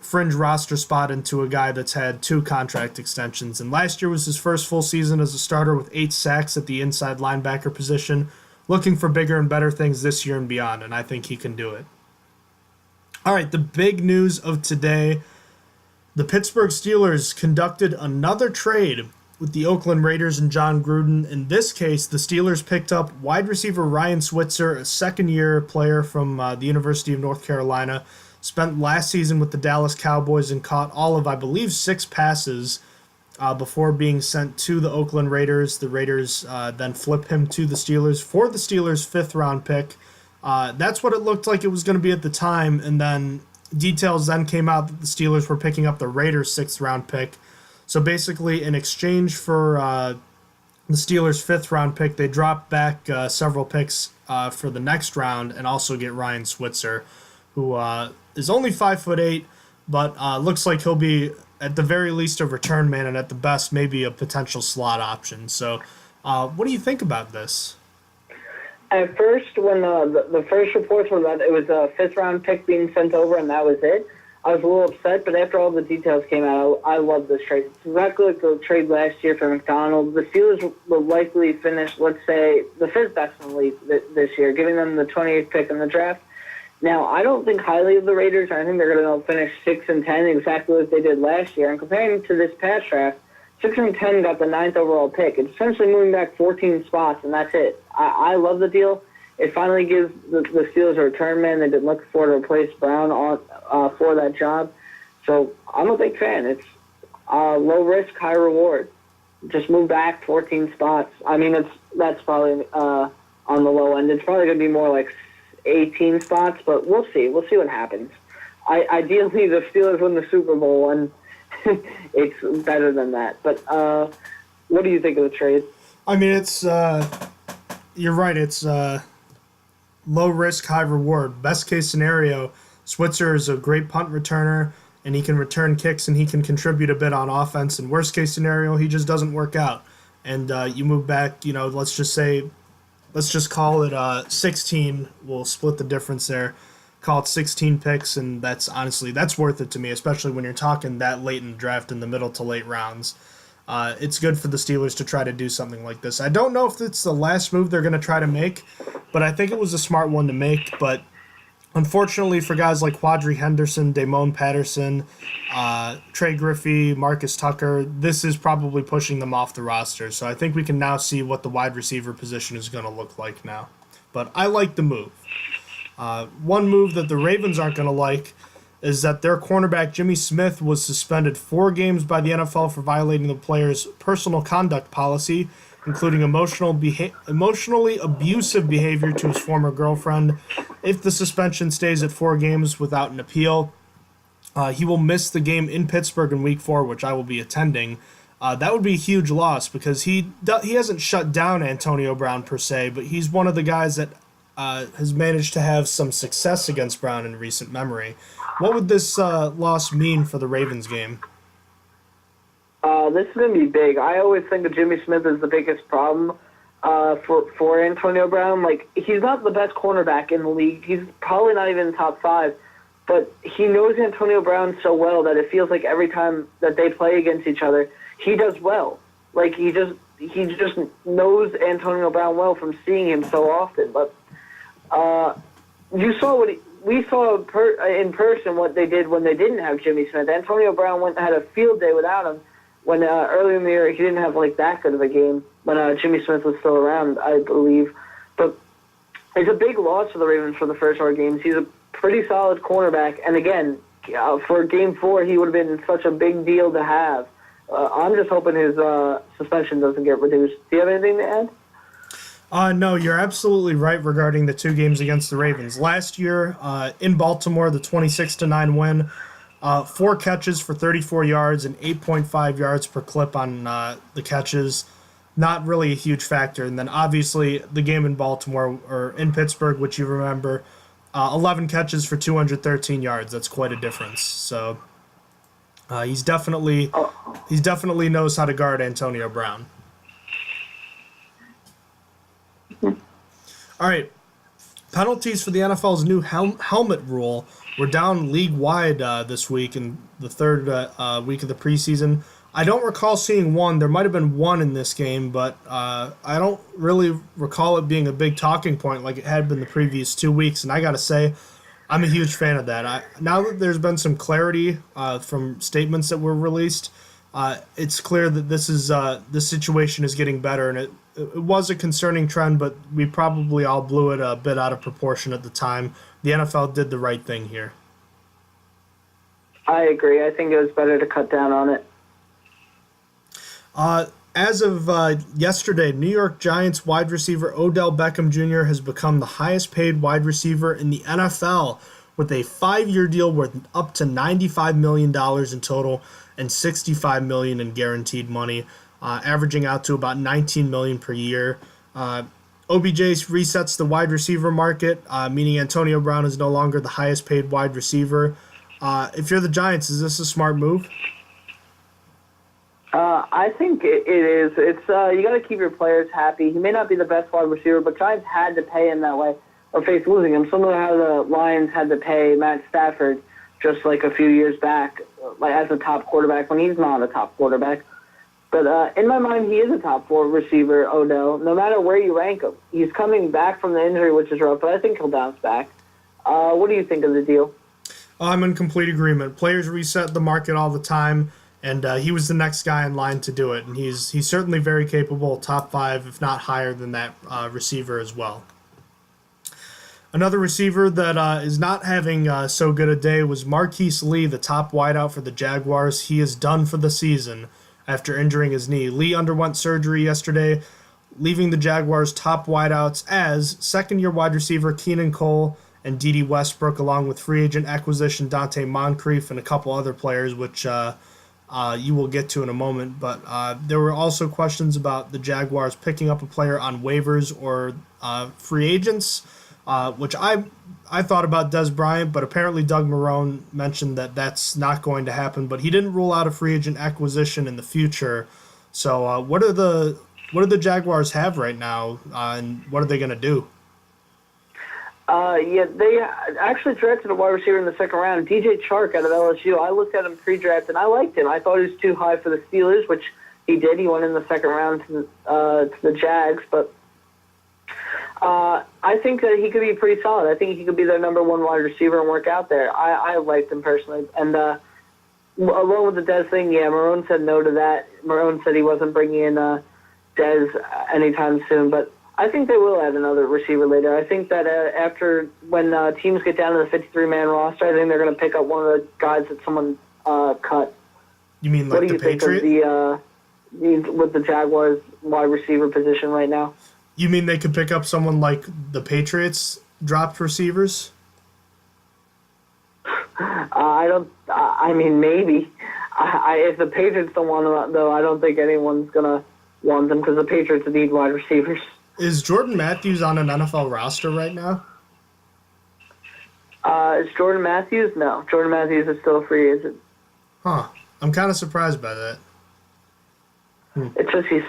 fringe roster spot into a guy that's had 2 contract extensions. And last year was his first full season as a starter with 8 sacks at the inside linebacker position. Looking for bigger and better things this year and beyond, and I think he can do it. All right, the big news of today, the Pittsburgh Steelers conducted another trade with the Oakland Raiders and John Gruden. In this case, the Steelers picked up wide receiver Ryan Switzer, a second-year player from the University of North Carolina, spent last season with the Dallas Cowboys and caught all of, I believe, 6 passes before being sent to the Oakland Raiders. The Raiders then flip him to the Steelers for the Steelers' 5th-round pick. That's what it looked like it was going to be at the time, and then details then came out that the Steelers were picking up the Raiders' 6th-round pick. So basically, in exchange for the Steelers' 5th-round pick, they dropped back several picks for the next round and also get Ryan Switzer, who is only 5'8", but looks like he'll be at the very least a return man, and at the best maybe a potential slot option. So what do you think about this? At first, when the first reports were that it was a 5th-round pick being sent over and that was it, I was a little upset, but after all the details came out, I love this trade. It's exactly like the trade last year for McDonald. The Steelers will likely finish, let's say, the 5th best in the league this year, giving them the 28th pick in the draft. Now, I don't think highly of the Raiders. I think they're going to finish 6-10, exactly as they did last year. And comparing to this past draft, 6-10 got the 9th overall pick. It's essentially moving back 14 spots, and that's it. I love the deal. It finally gives the Steelers a return man. They've been looking for to replace Brown for that job. So I'm a big fan. It's low risk, high reward. Just move back 14 spots. I mean, that's probably on the low end. It's probably going to be more like 18 spots, but we'll see. We'll see what happens. Ideally, the Steelers win the Super Bowl, and it's better than that. But what do you think of the trade? I mean, it's you're right. It's low risk, high reward. Best case scenario, Switzer is a great punt returner, and he can return kicks, and he can contribute a bit on offense. And worst case scenario, he just doesn't work out. And you move back, let's just call it 16. We'll split the difference there. Call it 16 picks, and that's worth it to me, especially when you're talking that late in the draft in the middle to late rounds. It's good for the Steelers to try to do something like this. I don't know if it's the last move they're going to try to make, but I think it was a smart one to make. But unfortunately for guys like Quadri Henderson, Damone Patterson, Trey Griffey, Marcus Tucker, this is probably pushing them off the roster. So I think we can now see what the wide receiver position is going to look like now. But I like the move. One move that the Ravens aren't going to like is that their cornerback Jimmy Smith was suspended 4 games by the NFL for violating the player's personal conduct policy, including emotionally abusive behavior to his former girlfriend. If the suspension stays at 4 games without an appeal, he will miss the game in Pittsburgh in Week 4, which I will be attending. That would be a huge loss because he hasn't shut down Antonio Brown per se, but he's one of the guys that has managed to have some success against Brown in recent memory. What would this loss mean for the Ravens game? This is going to be big. I always think of Jimmy Smith as the biggest problem for Antonio Brown. Like, he's not the best cornerback in the league. He's probably not even in the top 5. But he knows Antonio Brown so well that it feels like every time that they play against each other, he does well. Like, he just knows Antonio Brown well from seeing him so often. But you saw we saw in person what they did when they didn't have Jimmy Smith. Antonio Brown had a field day without him. When earlier in the year he didn't have that good of a game when Jimmy Smith was still around, I believe. But it's a big loss for the Ravens for the first 4 games. He's a pretty solid cornerback, and again, for Game 4, he would have been such a big deal to have. I'm just hoping his suspension doesn't get reduced. Do you have anything to add? No, you're absolutely right regarding the 2 games against the Ravens. Last year, in Baltimore, the 26-9 win, 4 catches for 34 yards and 8.5 yards per clip on the catches. Not really a huge factor. And then obviously the game in Baltimore, or in Pittsburgh, which you remember, 11 catches for 213 yards. That's quite a difference. So he's definitely he definitely knows how to guard Antonio Brown. All right. Penalties for the NFL's new helmet rule were down league-wide this week in the third week of the preseason. I don't recall seeing one. There might have been one in this game, but I don't really recall it being a big talking point like it had been the previous 2 weeks. And I got to say, I'm a huge fan of that. Now that there's been some clarity from statements that were released, it's clear that this situation is getting better, and it was a concerning trend, but we probably all blew it a bit out of proportion at the time. The NFL did the right thing here. I agree. I think it was better to cut down on it. As of yesterday, New York Giants wide receiver Odell Beckham Jr. has become the highest paid wide receiver in the NFL with a 5-year deal worth up to $95 million in total and $65 million in guaranteed money, averaging out to about $19 million per year. OBJ resets the wide receiver market, meaning Antonio Brown is no longer the highest paid wide receiver. If you're the Giants, is this a smart move? I think it is. It's you got to keep your players happy. He may not be the best wide receiver, but Giants had to pay him that way or face losing him. Similar to how the Lions had to pay Matt Stafford just like a few years back, like as a top quarterback when he's not a top quarterback. But in my mind, he is a top 4 receiver, Odell. No matter where you rank him, he's coming back from the injury, which is rough. But I think he'll bounce back. What do you think of the deal? I'm in complete agreement. Players reset the market all the time. And he was the next guy in line to do it. And he's certainly very capable, top 5, if not higher than that receiver as well. Another receiver that is not having so good a day was Marquise Lee, the top wideout for the Jaguars. He is done for the season after injuring his knee. Lee underwent surgery yesterday, leaving the Jaguars' top wideouts as second-year wide receiver Keenan Cole and Dede Westbrook, along with free agent acquisition Dante Moncrief and a couple other players, which you will get to in a moment. But there were also questions about the Jaguars picking up a player on waivers or free agents, which I thought about Des Bryant, but apparently Doug Marrone mentioned that that's not going to happen. But he didn't rule out a free agent acquisition in the future. So what do the Jaguars have right now, and what are they going to do? Yeah, they actually drafted a wide receiver in the second round, DJ Chark out of LSU. I looked at him pre-draft, and I liked him. I thought he was too high for the Steelers, which he did. He went in the second round to the Jags, but I think that he could be pretty solid. I think he could be their number 1 wide receiver and work out there. I liked him personally. And along with the Dez thing, yeah, Marrone said no to that. Marrone said he wasn't bringing in Dez anytime soon, but I think they will add another receiver later. I think that after when teams get down to the 53-man roster, I think they're going to pick up one of the guys that someone cut. You mean like the Patriots? What do you think of with the Jaguars wide receiver position right now? You mean they could pick up someone like the Patriots dropped receivers? I mean, maybe. If the Patriots don't want them, though, I don't think anyone's going to want them because the Patriots need wide receivers. Is Jordan Matthews on an NFL roster right now? Is Jordan Matthews? No. Jordan Matthews is still a free agent. Huh. I'm kind of surprised by that. It's just he's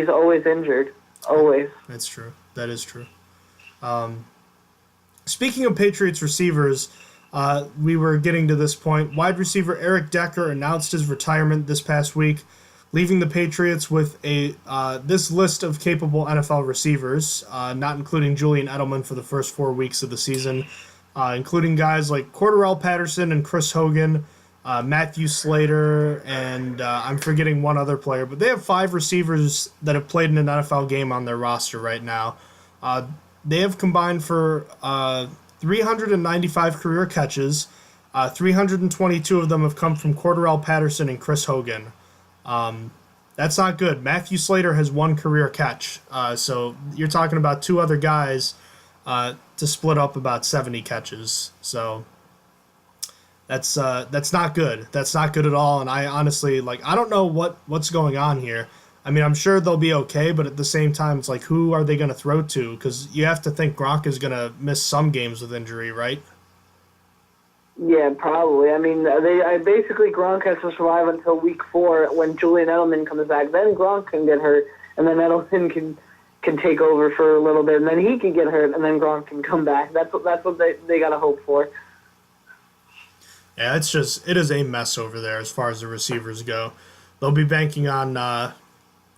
always injured. Always. That's true. That is true. Speaking of Patriots receivers, we were getting to this point. Wide receiver Eric Decker announced his retirement this past week, leaving the Patriots with this list of capable NFL receivers, not including Julian Edelman for the first 4 weeks of the season, including guys like Cordarrelle Patterson and Chris Hogan, Matthew Slater, and I'm forgetting one other player. But they have 5 receivers that have played in an NFL game on their roster right now. They have combined for 395 career catches. 322 of them have come from Cordarrelle Patterson and Chris Hogan. That's not good. Matthew Slater has 1 career catch. So you're talking about 2 other guys to split up about 70 catches. So that's not good. That's not good at all. And I honestly, I don't know what's going on here. I mean, I'm sure they'll be okay, but at the same time, it's like, who are they going to throw to? Because you have to think Gronk is going to miss some games with injury, right? Yeah, probably. I mean, basically Gronk has to survive until week 4 when Julian Edelman comes back. Then Gronk can get hurt, and then Edelman can take over for a little bit, and then he can get hurt, and then Gronk can come back. That's what they got to hope for. Yeah, it is a mess over there as far as the receivers go. They'll be banking on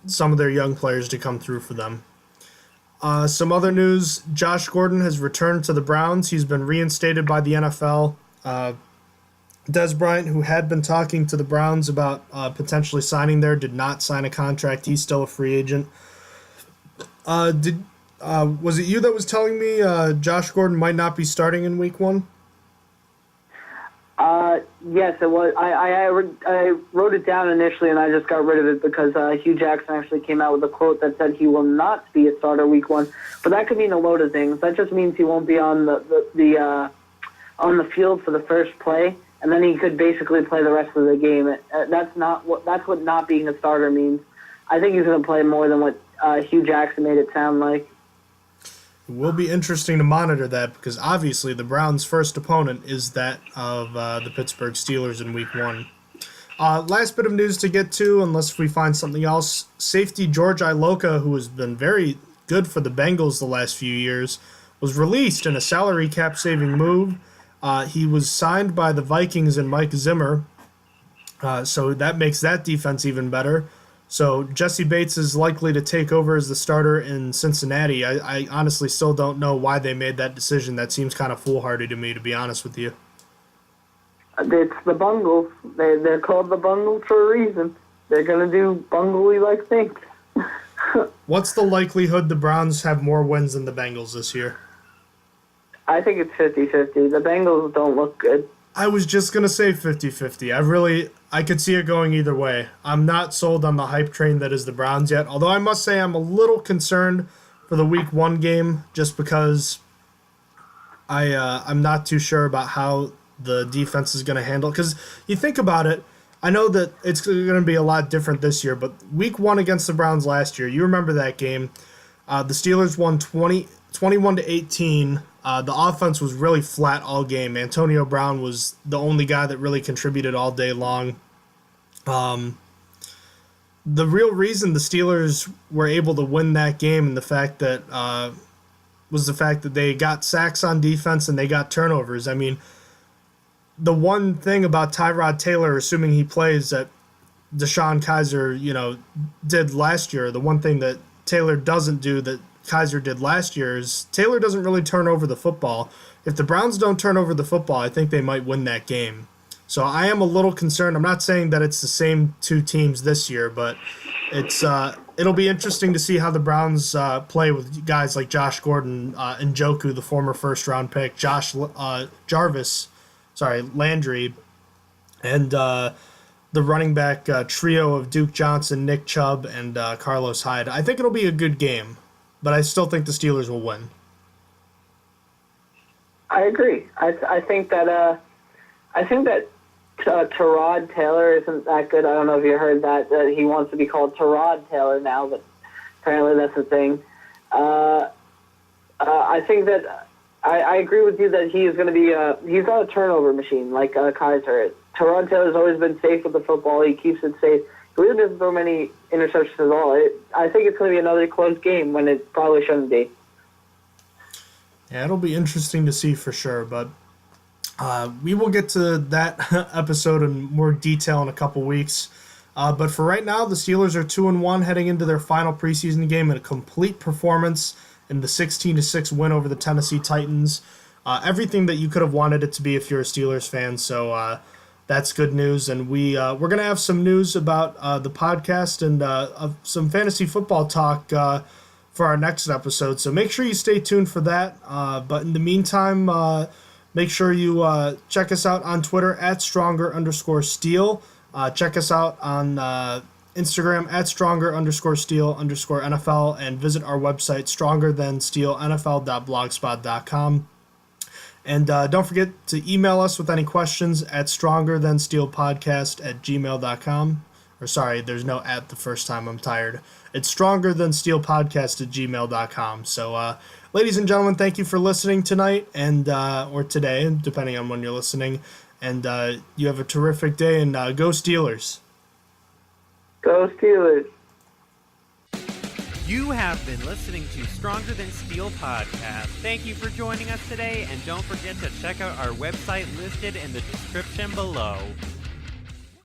some of their young players to come through for them. Some other news, Josh Gordon has returned to the Browns. He's been reinstated by the NFL. Des Bryant, who had been talking to the Browns about potentially signing there, did not sign a contract. He's still a free agent. Was it you that was telling me Josh Gordon might not be starting in week 1? Yes, it was. I wrote it down initially, and I just got rid of it because Hugh Jackson actually came out with a quote that said he will not be a starter week 1. But that could mean a load of things. That just means he won't be on on the field for the first play, and then he could basically play the rest of the game. That's what not being a starter means. I think he's going to play more than what Hugh Jackson made it sound like. It will be interesting to monitor that because obviously the Browns' first opponent is that of the Pittsburgh Steelers in week 1. Last bit of news to get to, unless we find something else. Safety George Iloka, who has been very good for the Bengals the last few years, was released in a salary cap saving move. He was signed by the Vikings and Mike Zimmer, so that makes that defense even better. So Jesse Bates is likely to take over as the starter in Cincinnati. I honestly still don't know why they made that decision. That seems kind of foolhardy to me, to be honest with you. It's the Bungles. They're called the Bungles for a reason. They're going to do bungly-like things. What's the likelihood the Browns have more wins than the Bengals this year? I think it's 50-50. The Bengals don't look good. I was just going to say 50-50. I could see it going either way. I'm not sold on the hype train that is the Browns yet, although I must say I'm a little concerned for the week 1 game just because I'm not too sure about how the defense is going to handle it. Because you think about it, I know that it's going to be a lot different this year, but week 1 against the Browns last year, you remember that game. The Steelers won 21-18. The offense was really flat all game. Antonio Brown was the only guy that really contributed all day long. The real reason the Steelers were able to win that game and the fact that they got sacks on defense and they got turnovers. I mean, the one thing about Tyrod Taylor, assuming he plays, that Deshaun Kaiser, did last year, the one thing that Taylor doesn't do that Kaiser did last year is Taylor doesn't really turn over the football. If the Browns don't turn over the football, I think they might win that game. So I am a little concerned. I'm not saying that it's the same two teams this year, but it'll be interesting to see how the Browns play with guys like Josh Gordon, Njoku, the former first-round pick, Landry, and the running back trio of Duke Johnson, Nick Chubb, and Carlos Hyde. I think it'll be a good game. But I still think the Steelers will win. I agree. I think that Tyrod Taylor isn't that good. I don't know if you heard that he wants to be called Tyrod Taylor now, but apparently that's the thing. I think that I agree with you that he is going to be he's not a turnover machine like Kaiser is. Tyrod Taylor's always been safe with the football. He keeps it safe. He really doesn't throw many interceptions at all. I think it's going to be another close game when it probably shouldn't be. Yeah, it'll be interesting to see for sure, but we will get to that episode in more detail in a couple weeks. But for right now, the Steelers are 2-1 heading into their final preseason game in a complete performance in the 16-6 win over the Tennessee Titans. Everything that you could have wanted it to be if you're a Steelers fan, so that's good news, and we're going to have some news about the podcast and some fantasy football talk for our next episode, so make sure you stay tuned for that. But in the meantime, make sure you check us out on Twitter at @stronger_steel. Check us out on Instagram at @stronger_steel_NFL, and visit our website, strongerthansteelnfl.blogspot.com. And don't forget to email us with any questions at strongerthansteelpodcast@gmail.com. Or sorry, there's no at the first time, I'm tired. It's strongerthansteelpodcast@gmail.com. So, ladies and gentlemen, thank you for listening tonight and or today, depending on when you're listening. And you have a terrific day, and go Steelers. Go Steelers. You have been listening to Stronger Than Steel podcast. Thank you for joining us today, and don't forget to check out our website listed in the description below.